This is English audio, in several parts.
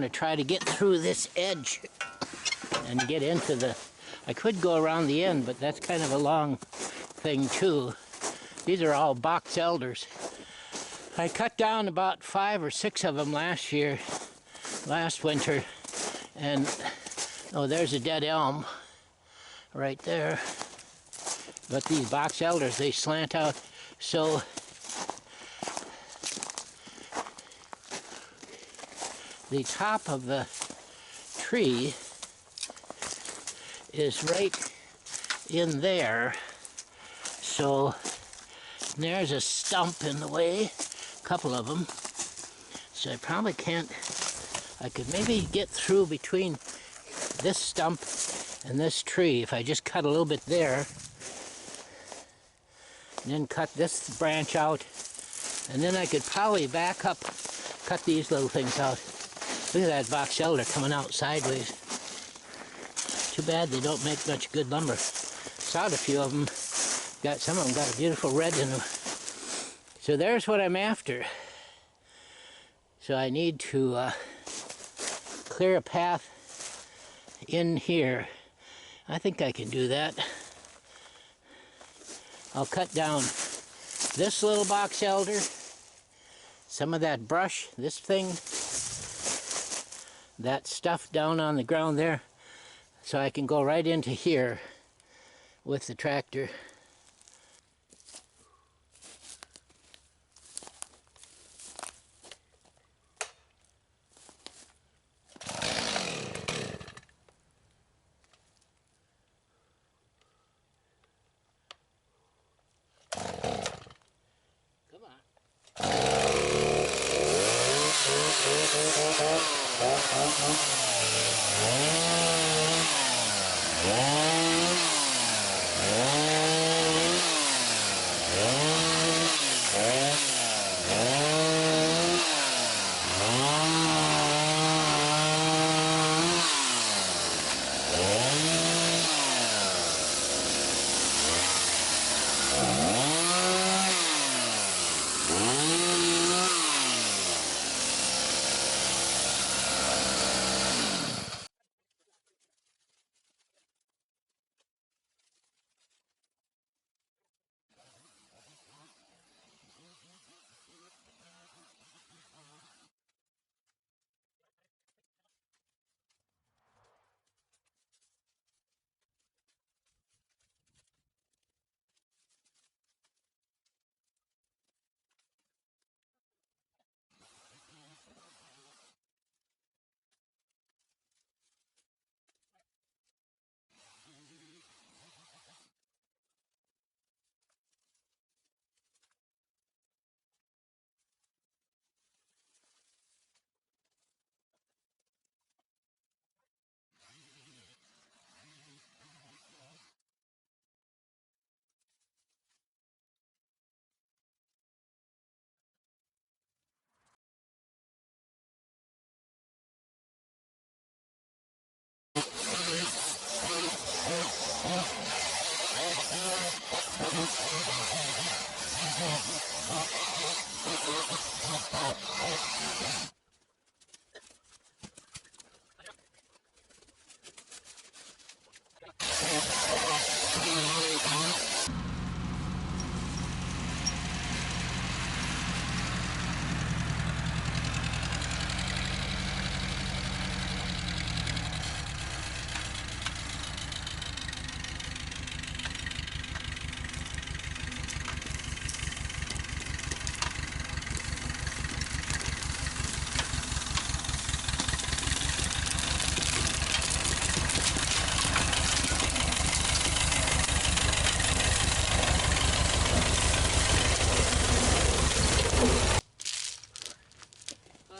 want to try to get through this edge and get into the... I could go around the end, but that's kind of a long thing too. These are all box elders. I cut down about 5 or 6 of them last winter, and oh, there's a dead elm right there. But these box elders, they slant out, so the top of the tree is right in there, so there's a stump in the way, a couple of them, so I probably can't. I could maybe get through between this stump and this tree if I just cut a little bit there, and then cut this branch out, and then I could probably back up, cut these little things out. Look at that box elder coming out sideways. Too bad they don't make much good lumber. Sawed a few of them. Some of them got a beautiful red in them. So there's what I'm after. So I need to clear a path in here. I think I can do that. I'll cut down this little box elder, some of that brush, this thing, that stuff down on the ground there, so I can go right into here with the tractor. Come on.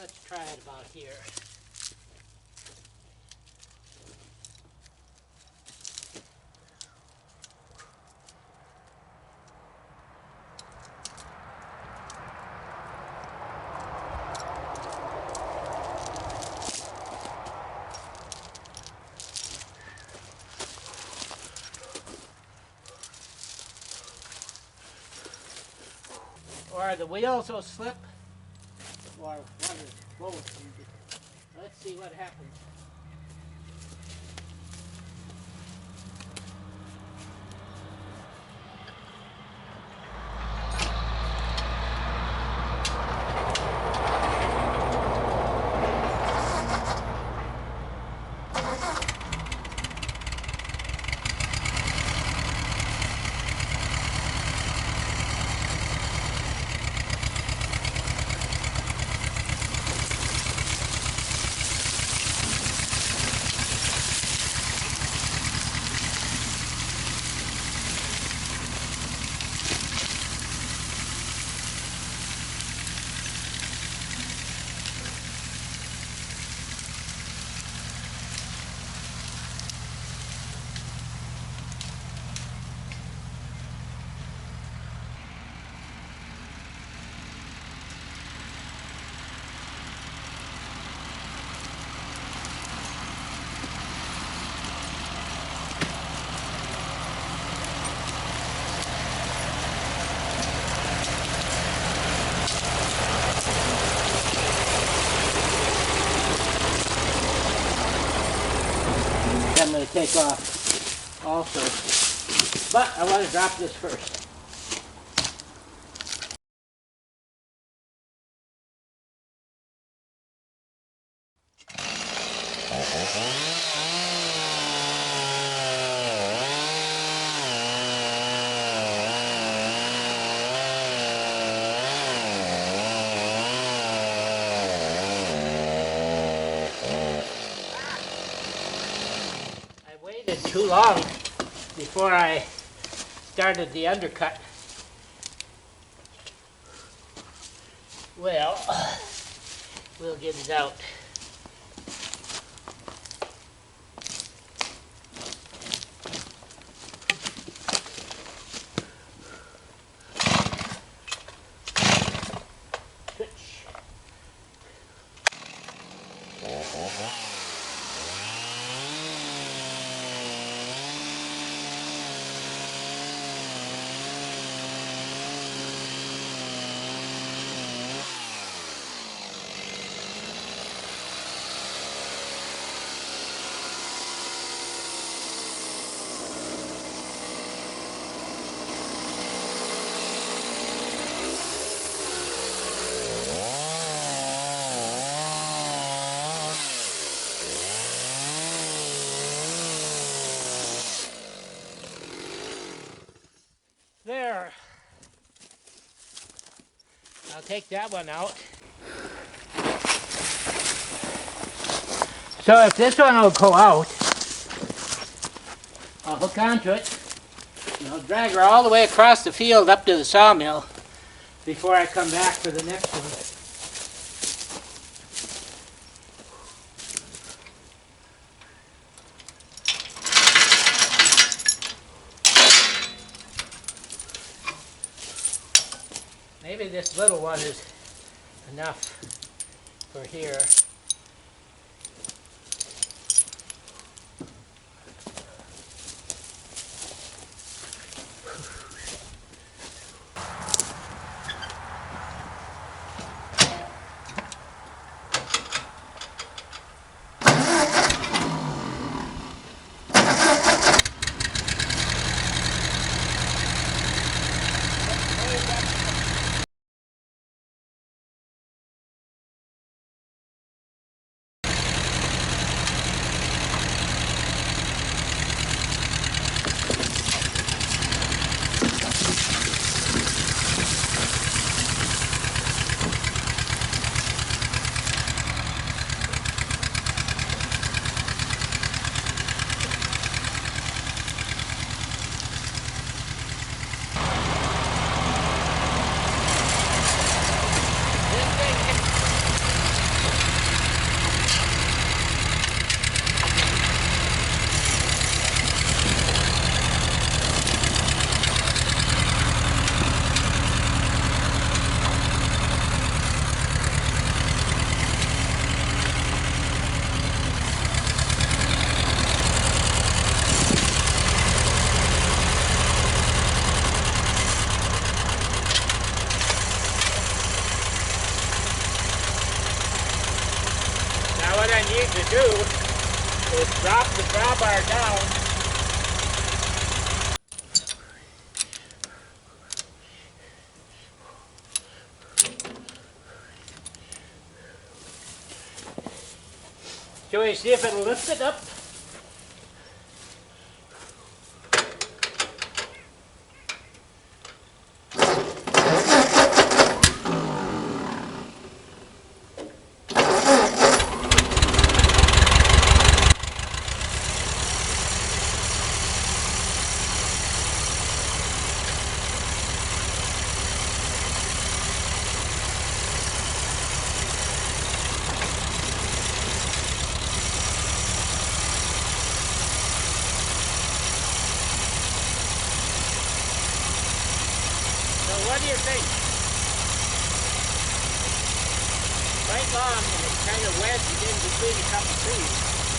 Let's try it about here. Or the wheels will slip, or one is both. Let's see what happens. I'm going to take off also, but I want to drop this first. I waited too long before I started the undercut. Well, we'll get it out. There. I'll take that one out. So if this one will go out, I'll hook onto it and I'll drag her all the way across the field up to the sawmill before I come back for the next one. Maybe this little one is enough for here. need to do is drop the drawbar down. Joey, see if it'll lift it up. What do you think? Quite long and it's kind of wedged in between a couple trees.